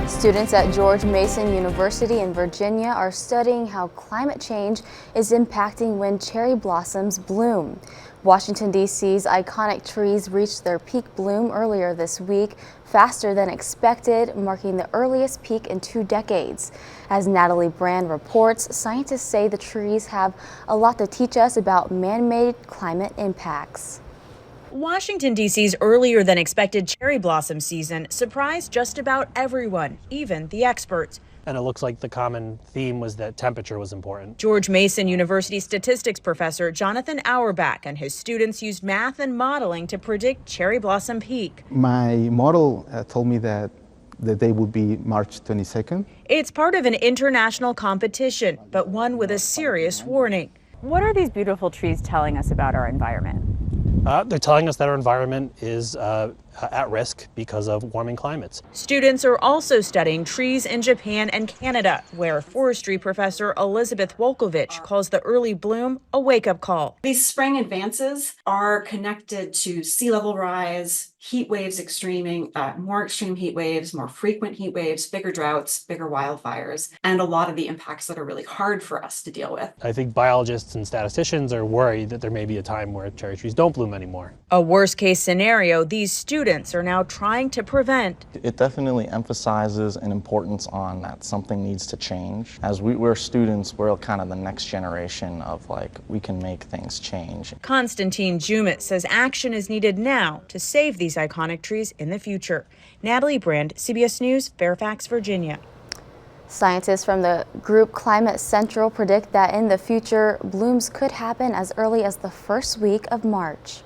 Students at George Mason University in Virginia are studying how climate change is impacting when cherry blossoms bloom. Washington, D.C.'s iconic trees reached their peak bloom earlier this week, faster than expected, marking the earliest peak in 2 decades. As Natalie Brand reports, scientists say the trees have a lot to teach us about man-made climate impacts. Washington, D.C.'s earlier than expected cherry blossom season surprised just about everyone, even the experts. And it looks like the common theme was that temperature was important. George Mason University statistics professor Jonathan Auerbach and his students used math and modeling to predict cherry blossom peak. My model told me that the day would be March 22nd. It's part of an international competition, but one with a serious warning. What are these beautiful trees telling us about our environment? They're telling us that our environment is at risk because of warming climates. Students are also studying trees in Japan and Canada, where forestry professor Elizabeth Wolkovich calls the early bloom a wake-up call. These spring advances are connected to sea level rise, heat waves more extreme heat waves, more frequent heat waves, bigger droughts, bigger wildfires, and a lot of the impacts that are really hard for us to deal with. I think biologists and statisticians are worried that there may be a time where cherry trees don't bloom anymore. A worst-case scenario these students are now trying to prevent. It definitely emphasizes an importance on that something needs to change. As we're students, we're kind of the next generation of we can make things change. Konstantin Jumit says action is needed now to save these iconic trees in the future. Natalie Brand, CBS News, Fairfax, Virginia. Scientists from the group Climate Central predict that in the future, blooms could happen as early as the first week of March.